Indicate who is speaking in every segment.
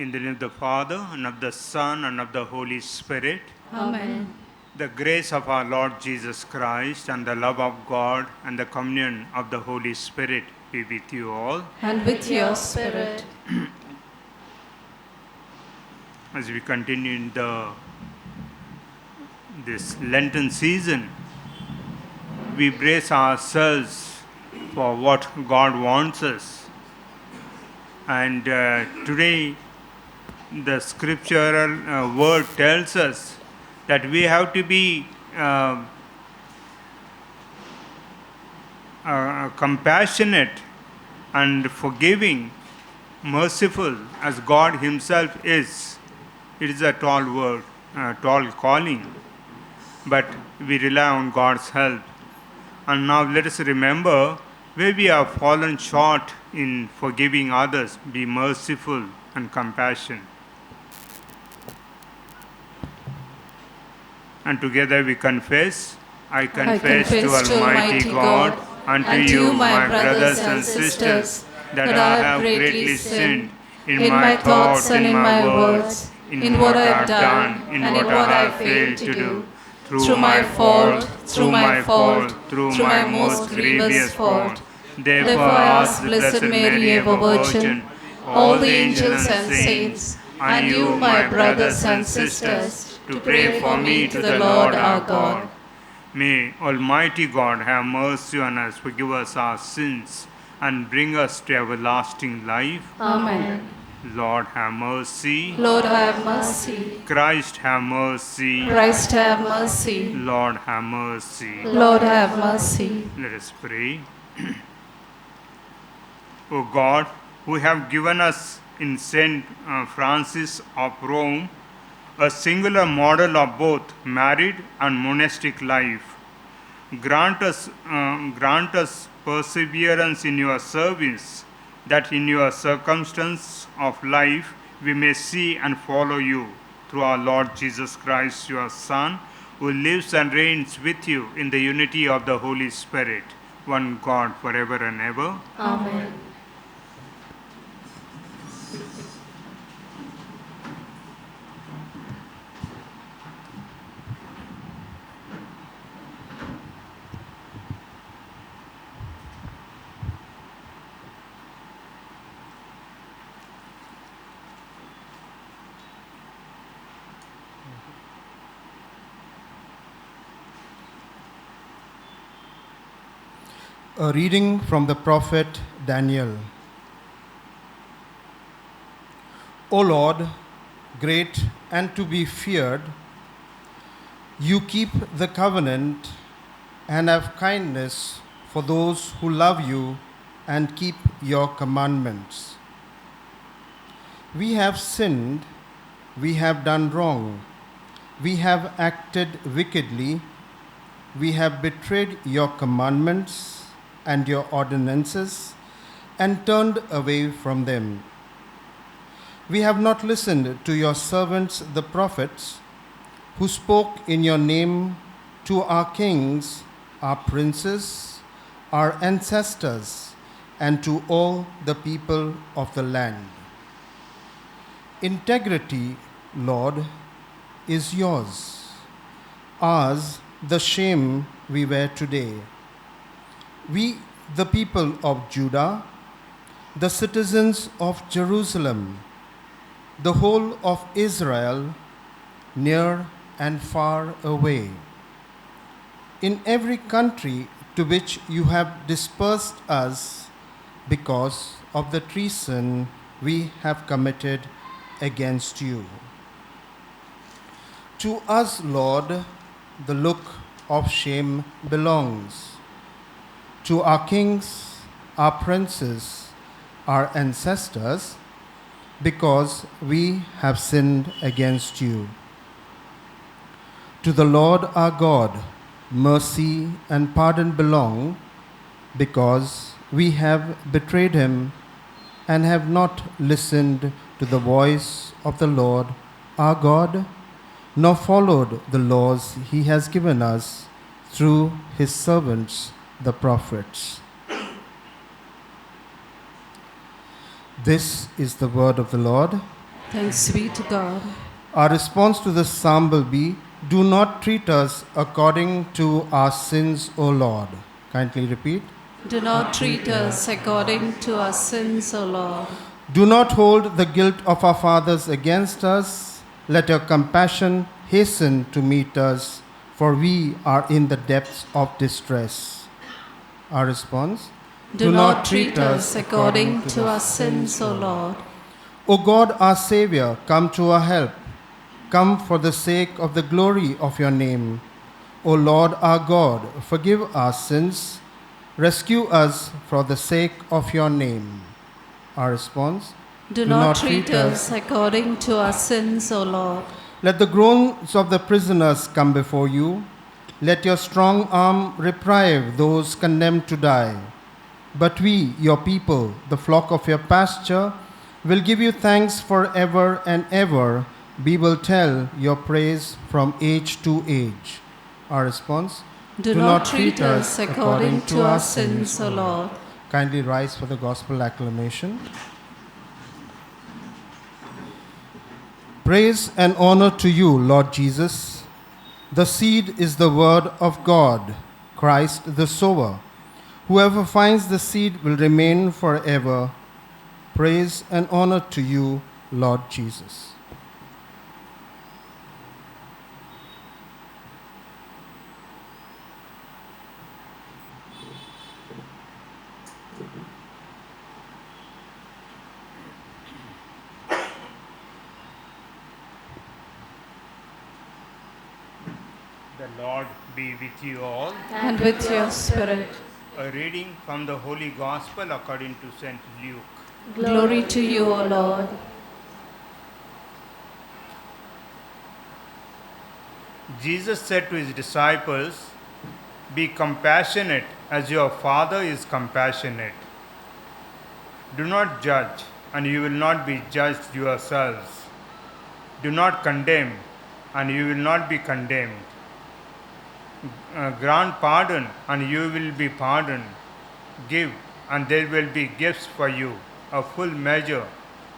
Speaker 1: In the name of the Father, and of the Son, and of the Holy Spirit.
Speaker 2: Amen.
Speaker 1: The grace of our Lord Jesus Christ, and the love of God, and the communion of the Holy Spirit be with you all.
Speaker 2: And with your spirit.
Speaker 1: As we continue in this Lenten season, we brace ourselves for what God wants us. And today, the scriptural word tells us that we have to be compassionate and forgiving, merciful as God Himself is. It is a tall word, a tall calling, but we rely on God's help. And now let us remember where we have fallen short in forgiving others, be merciful and compassionate. And together we confess, I confess to Almighty God, unto you, my brothers and sisters, that I have greatly sinned in my thoughts and in my words, in what I have done, in what I have failed to do, through my fault, through my most grievous fault. Therefore I ask Blessed Mary, ever Virgin, all the angels and saints, and you, my brothers and sisters, to pray for me to the Lord our God. May Almighty God have mercy on us, forgive us our sins, and bring us to everlasting life.
Speaker 2: Amen.
Speaker 1: Lord have mercy.
Speaker 2: Lord have mercy.
Speaker 1: Christ have mercy.
Speaker 2: Christ have mercy.
Speaker 1: Lord have mercy.
Speaker 2: Lord have mercy.
Speaker 1: Let us pray. O God, who have given us in Saint Francis of Rome a singular model of both married and monastic life, grant us perseverance in your service, that in your circumstance of life we may see and follow you, through our Lord Jesus Christ, your Son, who lives and reigns with you in the unity of the Holy Spirit, one God forever and ever.
Speaker 2: Amen.
Speaker 3: A reading from the prophet Daniel. O Lord, great and to be feared, you keep the covenant and have kindness for those who love you and keep your commandments. We have sinned, we have done wrong, we have acted wickedly, we have betrayed your commandments and your ordinances, and turned away from them. We have not listened to your servants the prophets, who spoke in your name to our kings, our princes, our ancestors, and to all the people of the land. Integrity, Lord, is yours, ours the shame we wear today. We, the people of Judah, the citizens of Jerusalem, the whole of Israel, near and far away, in every country to which you have dispersed us because of the treason we have committed against you. To us, Lord, the look of shame belongs. To our kings, our princes, our ancestors, because we have sinned against you. To the Lord our God, mercy and pardon belong, because we have betrayed him and have not listened to the voice of the Lord our God, nor followed the laws he has given us through his servants, the prophets.
Speaker 1: This is the word of the Lord.
Speaker 2: Thanks be to God.
Speaker 3: Our response to this psalm will be, do not treat us according to our sins, O Lord. Kindly repeat.
Speaker 2: Do not treat us according to our sins, O Lord.
Speaker 3: Do not hold the guilt of our fathers against us. Let your compassion hasten to meet us, for we are in the depths of distress. Our response.
Speaker 2: Do not treat us according to our sins, O Lord.
Speaker 3: O God, our Savior, come to our help. Come for the sake of the glory of your name. O Lord our God, forgive our sins. Rescue us for the sake of your name. Our response.
Speaker 2: Do not treat us according to our sins, O Lord.
Speaker 3: Let the groans of the prisoners come before you. Let your strong arm reprieve those condemned to die. But we, your people, the flock of your pasture, will give you thanks forever and ever. We will tell your praise from age to age. Our response.
Speaker 2: Do not treat us according to our sins, O Lord.
Speaker 3: Kindly rise for the gospel acclamation. Praise and honor to you, Lord Jesus. The seed is the word of God, Christ the sower. Whoever finds the seed will remain forever. Praise and honor to you, Lord Jesus.
Speaker 1: The Lord be with you all.
Speaker 2: And with your spirit.
Speaker 1: A reading from the Holy Gospel according to St. Luke.
Speaker 2: Glory to you, O Lord.
Speaker 1: Jesus said to his disciples, be compassionate as your Father is compassionate. Do not judge, and you will not be judged yourselves. Do not condemn, and you will not be condemned. Grant pardon, and you will be pardoned. Give, and there will be gifts for you, a full measure,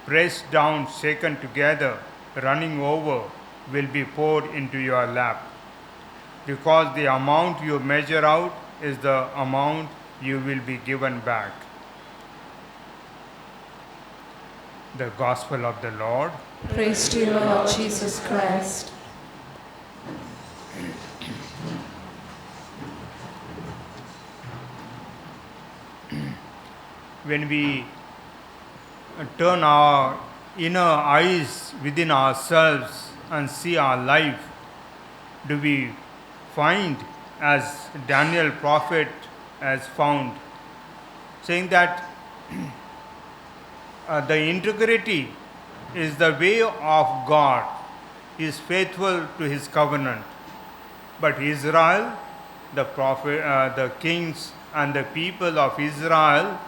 Speaker 1: pressed down, shaken together, running over, will be poured into your lap. Because the amount you measure out is the amount you will be given back. The Gospel of the Lord.
Speaker 2: Praise to you, Lord Jesus Christ.
Speaker 1: When we turn our inner eyes within ourselves and see our life, do we find, as Daniel prophet has found, saying that the integrity is the way of God, he is faithful to his covenant. But Israel, the prophet, the kings and the people of Israel,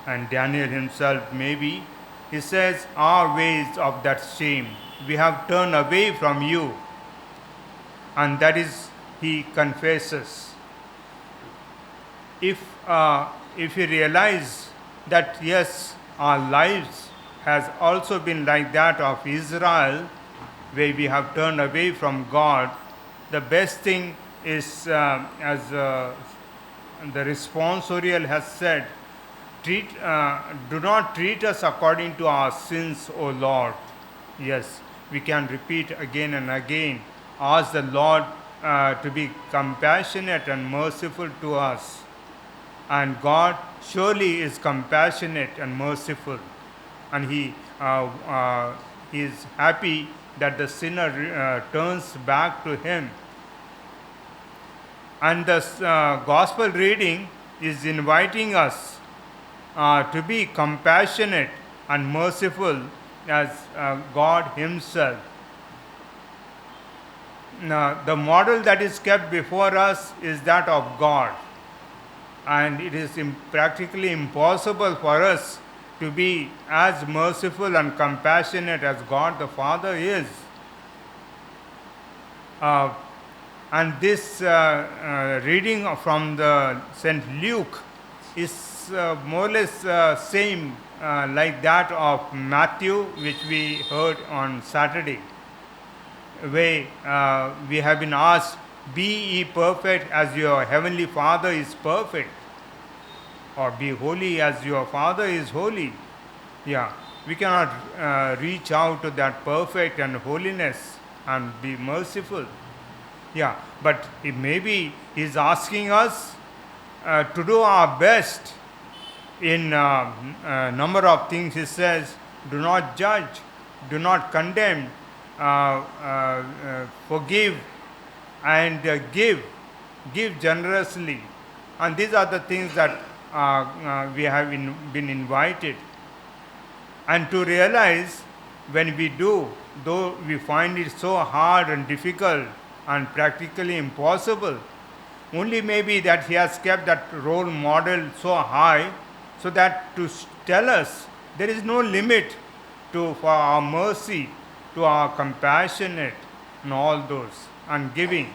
Speaker 1: and Daniel himself maybe, he says, our ways of that shame, we have turned away from you. And that is, he confesses. If we realize that yes, our lives has also been like that of Israel, where we have turned away from God, the best thing is, as the responsorial has said, do not treat us according to our sins, O Lord. Yes, we can repeat again and again. Ask the Lord to be compassionate and merciful to us. And God surely is compassionate and merciful. And He is happy that the sinner turns back to Him. And the Gospel reading is inviting us to be compassionate and merciful as God Himself. Now, the model that is kept before us is that of God, and it is practically impossible for us to be as merciful and compassionate as God the Father is. And this reading from the St. Luke is more or less same like that of Matthew, which we heard on Saturday, where we have been asked, "Be ye perfect as your heavenly Father is perfect," or "Be holy as your Father is holy." Yeah, we cannot reach out to that perfect and holiness and be merciful. Yeah, but maybe he's asking us to do our best in number of things. He says, do not judge, do not condemn, forgive, and give generously. And these are the things that we have been invited. And to realize when we do, though we find it so hard and difficult and practically impossible, only maybe that he has kept that role model so high so that to tell us there is no limit for our mercy, to our compassionate and all those, and giving.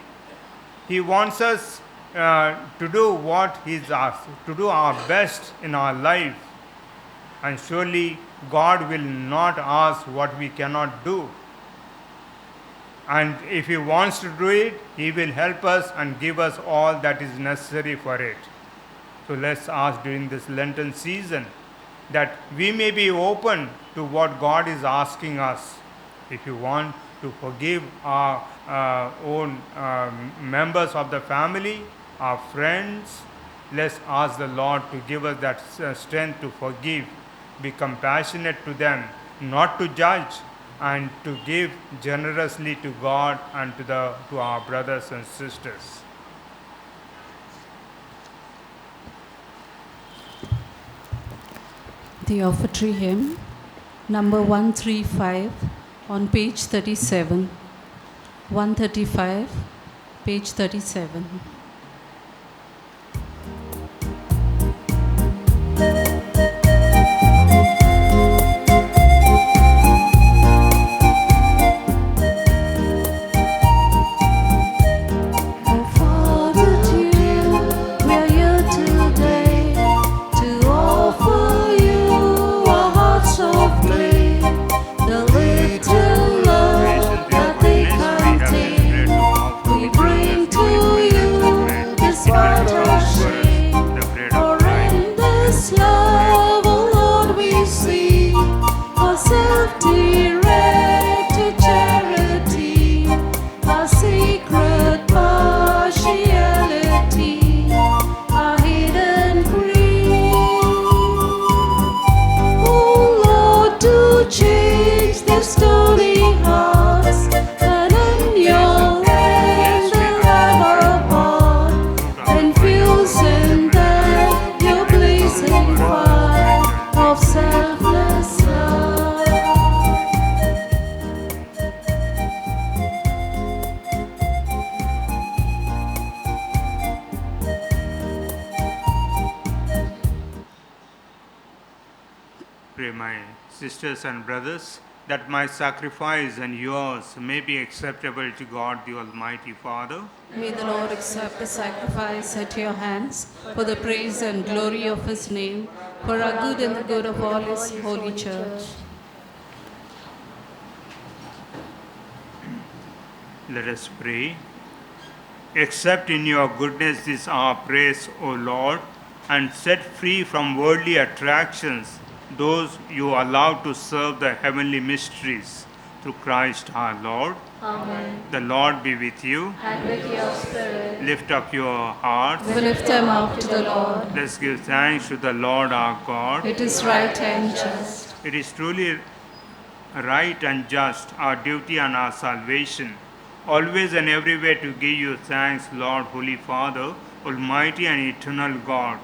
Speaker 1: He wants us to do what he's asked, to do our best in our life. And surely God will not ask what we cannot do. And if he wants to do it, he will help us and give us all that is necessary for it. So let's ask during this Lenten season that we may be open to what God is asking us. If you want to forgive our own members of the family, our friends, let's ask the Lord to give us that strength to forgive, be compassionate to them, not to judge, and to give generously to God and to our brothers and sisters.
Speaker 2: The offertory hymn, number 135, on page 37. 135, page 37.
Speaker 1: Pray, my sisters and brothers, that my sacrifice and yours may be acceptable to God the Almighty Father.
Speaker 2: May the Lord accept the sacrifice at your hands for the praise and glory of his name, for our good and the good of all his holy church.
Speaker 1: Let us pray. Accept in your goodness this our praise, O Lord, and set free from worldly attractions those you allow to serve the heavenly mysteries, through Christ our Lord.
Speaker 2: Amen.
Speaker 1: The Lord be with you.
Speaker 2: And with your spirit.
Speaker 1: Lift up your hearts.
Speaker 2: We lift them up to the Lord.
Speaker 1: Let's give thanks to the Lord our God.
Speaker 2: It is right and just.
Speaker 1: It is truly right and just, our duty and our salvation, always and everywhere to give you thanks, Lord, Holy Father, Almighty and eternal God.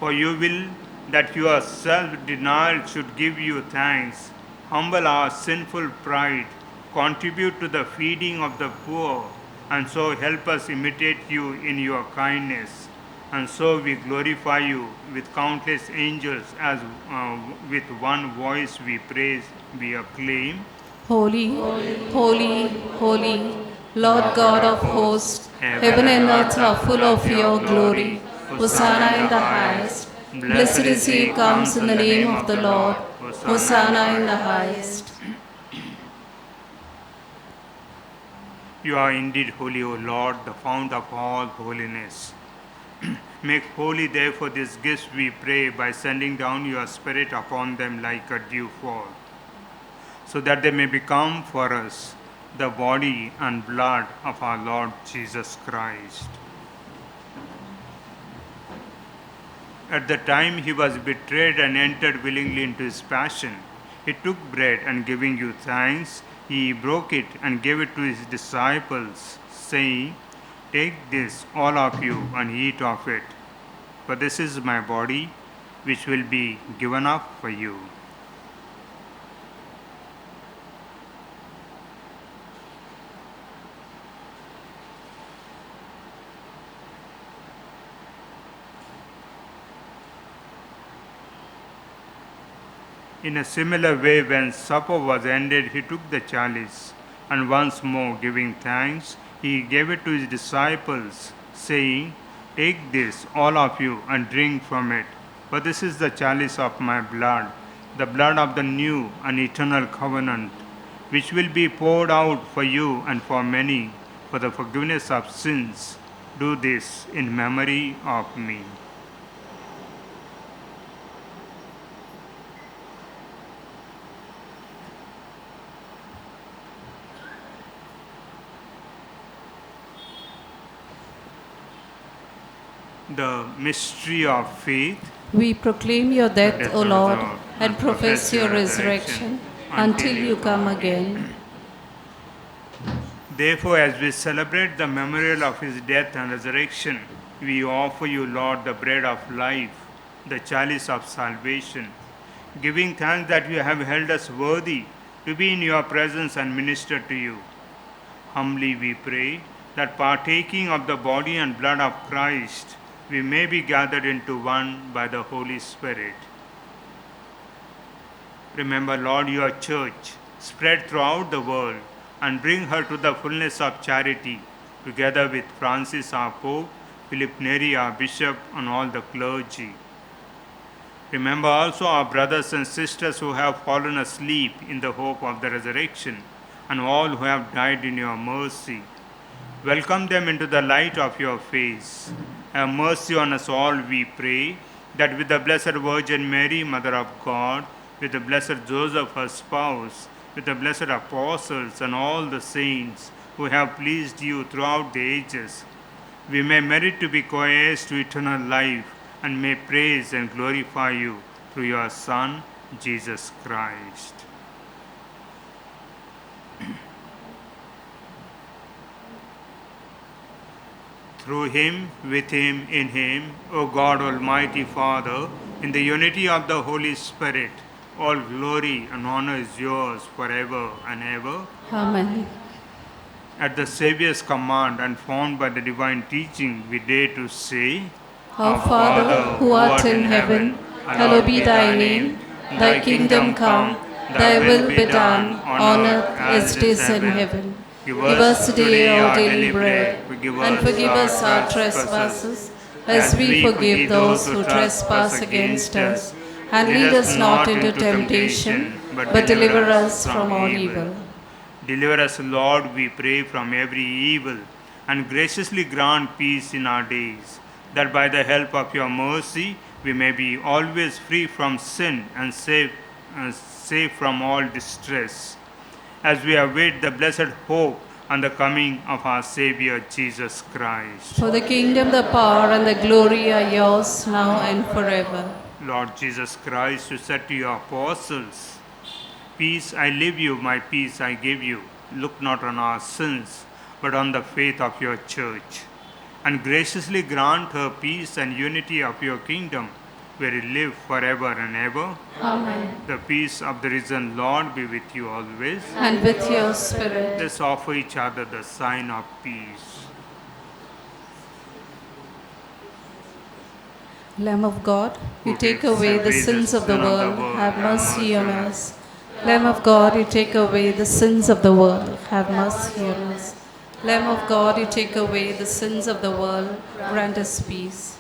Speaker 1: For you will that your self-denial should give you thanks, humble our sinful pride, contribute to the feeding of the poor, and so help us imitate you in your kindness. And so we glorify you with countless angels, as with one voice we praise, we acclaim.
Speaker 2: Holy, holy, holy, Lord God of hosts, heaven and earth are full of your glory. Hosanna in the highest. Blessed is he who comes in the name of the Lord. Hosanna in the highest.
Speaker 1: You are indeed holy, O Lord, the fount of all holiness. Make holy, therefore, these gifts, we pray, by sending down your Spirit upon them like a dewfall, so that they may become for us the body and blood of our Lord Jesus Christ. At the time he was betrayed and entered willingly into his passion, he took bread and giving you thanks, he broke it and gave it to his disciples, saying, "Take this, all of you, and eat of it, for this is my body, which will be given up for you." In a similar way, when supper was ended, he took the chalice, and once more giving thanks, he gave it to his disciples, saying, "Take this, all of you, and drink from it, for this is the chalice of my blood, the blood of the new and eternal covenant, which will be poured out for you and for many for the forgiveness of sins. Do this in memory of me." The mystery of faith.
Speaker 2: We proclaim your death,
Speaker 1: Death,
Speaker 2: O
Speaker 1: O
Speaker 2: Lord,
Speaker 1: Lord,
Speaker 2: and profess your resurrection until you come again.
Speaker 1: Therefore, as we celebrate the memorial of his death and resurrection, we offer you, Lord, the bread of life, the chalice of salvation, giving thanks that you have held us worthy to be in your presence and minister to you. Humbly we pray that partaking of the body and blood of Christ, we may be gathered into one by the Holy Spirit. Remember, Lord, your church spread throughout the world and bring her to the fullness of charity, together with Francis our Pope, Philip Neri our Bishop, and all the clergy. Remember also our brothers and sisters who have fallen asleep in the hope of the resurrection, and all who have died in your mercy. Welcome them into the light of your face. Have mercy on us all, we pray, that with the Blessed Virgin Mary, Mother of God, with the Blessed Joseph, her spouse, with the blessed apostles and all the saints who have pleased you throughout the ages, we may merit to be co-heirs to eternal life and may praise and glorify you through your Son, Jesus Christ. Through him, with him, in him, O God, Almighty Father, in the unity of the Holy Spirit, all glory and honor is yours forever and ever.
Speaker 2: Amen.
Speaker 1: At the Saviour's command and formed by the divine teaching, we dare to say,
Speaker 2: Our Father, who art in heaven, hallowed be thy name. Thy kingdom come, thy will be done, on earth as it is in heaven. Give us today our daily bread, and forgive us our trespasses, as we forgive those who trespass against us. And lead us not into temptation, but deliver us from all evil.
Speaker 1: Deliver us, Lord, we pray, from every evil, and graciously grant peace in our days, that by the help of your mercy we may be always free from sin and safe from all distress, as we await the blessed hope and the coming of our Savior Jesus Christ.
Speaker 2: For the kingdom, the power, and the glory are yours, now and forever.
Speaker 1: Lord Jesus Christ, you said to your apostles, "Peace I leave you, my peace I give you. Look not on our sins, but on the faith of your church. And graciously grant her peace and unity of your kingdom, where you live forever and ever."
Speaker 2: Amen.
Speaker 1: The peace of the risen Lord be with you always.
Speaker 2: And with your spirit.
Speaker 1: Let's offer each other the sign of peace.
Speaker 2: Lamb of God, you take away the sins of the world, have mercy on us. Lamb of God, you take away the sins of the world, have mercy on us. Lamb of God, you take away the sins of the world, grant us peace.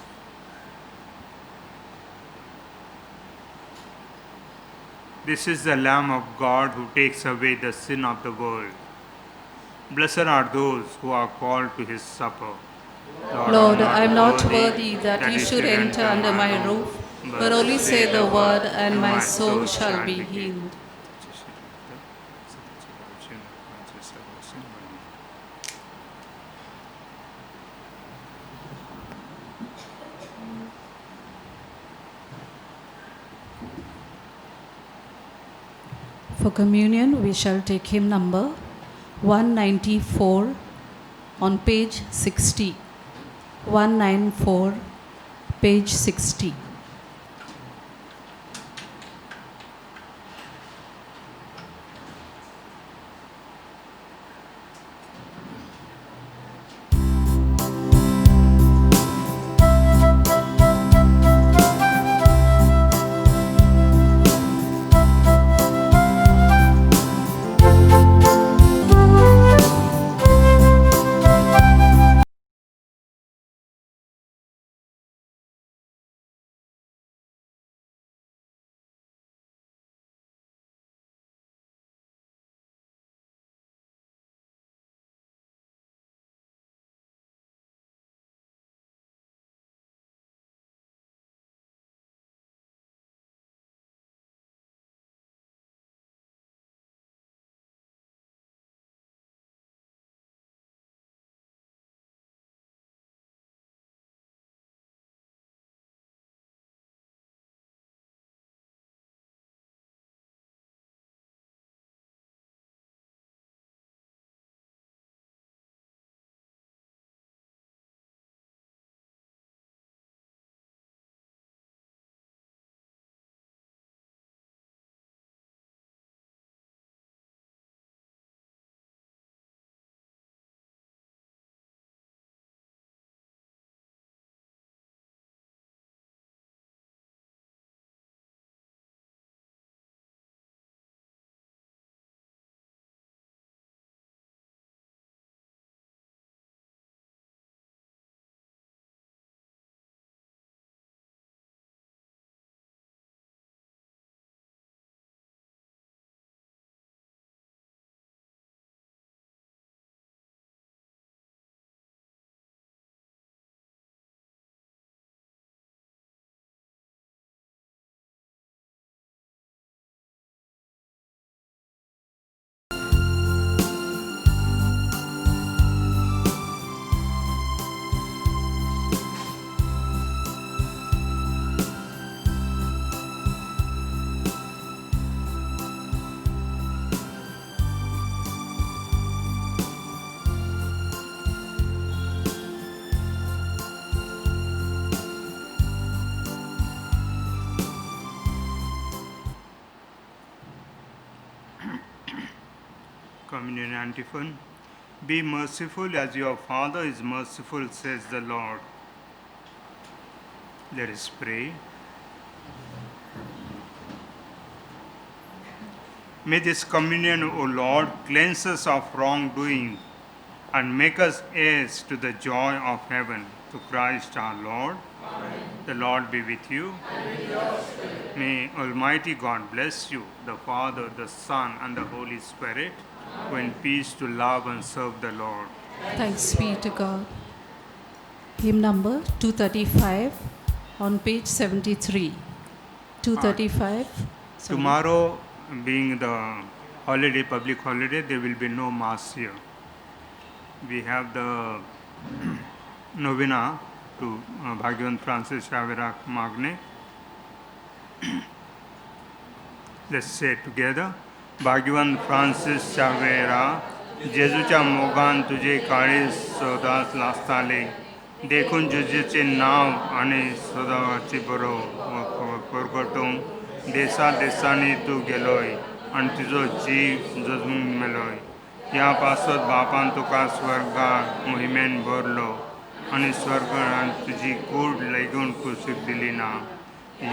Speaker 1: This is the Lamb of God who takes away the sin of the world. Blessed are those who are called to his supper.
Speaker 2: Lord, I am not worthy that you should enter under my roof, but only say the word, and my soul shall be healed. For communion, we shall take hymn number 194 on page 60. 194, page 60.
Speaker 1: Communion antiphon. Be merciful as your Father is merciful, says the Lord. Let us pray. May this communion, O Lord, cleanse us of wrongdoing and make us heirs to the joy of heaven. To Christ our Lord. Amen. The Lord be with you. And with your spirit. May Almighty God bless you, the Father, the Son, and the Holy Spirit, who in peace to love and serve the Lord.
Speaker 2: Thanks be to God. Hymn number 235 on page 73. 235.
Speaker 1: Tomorrow, being the holiday, public holiday, there will be no mass here. We have the novena to Bhagwan Francis Xavier Magne. Let's say it together. Bhagwan Francis Xavier, Jesucha Mogan tuje kare sodas lastale, dekun jujiche now ane soda chiboro porgotum, desa desani tu geloi, antizo jeev jazmun meloi. या पासत बापान तुका स्वर्गा मोहिमेन भरलो आणि स्वर्गान तुझी कूड lagoon कुशीक दिली ना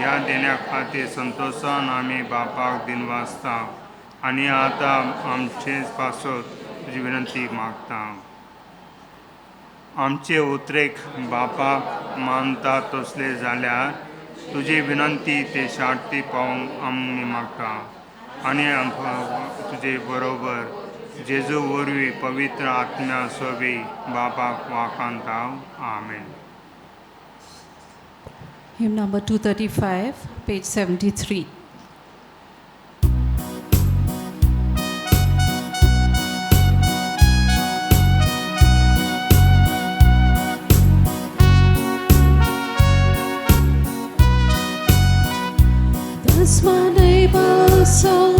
Speaker 1: या देण्या खातीर संतोषान आमी बापाक दिन वाचता आणि आता आमचे पासत तुझी विनंती मागता आमचे उतरेक बापाक मानता तसले जाल्यार तुझी विनंती ते शांती पावंक आमी मागता आणि तुझे बरोबर जेजू वरवीं पवित्र आत्म्या सोबी बापाक वाखाणताव आमेन.
Speaker 2: Hymn number 235, page 73. Thus my neighbor soul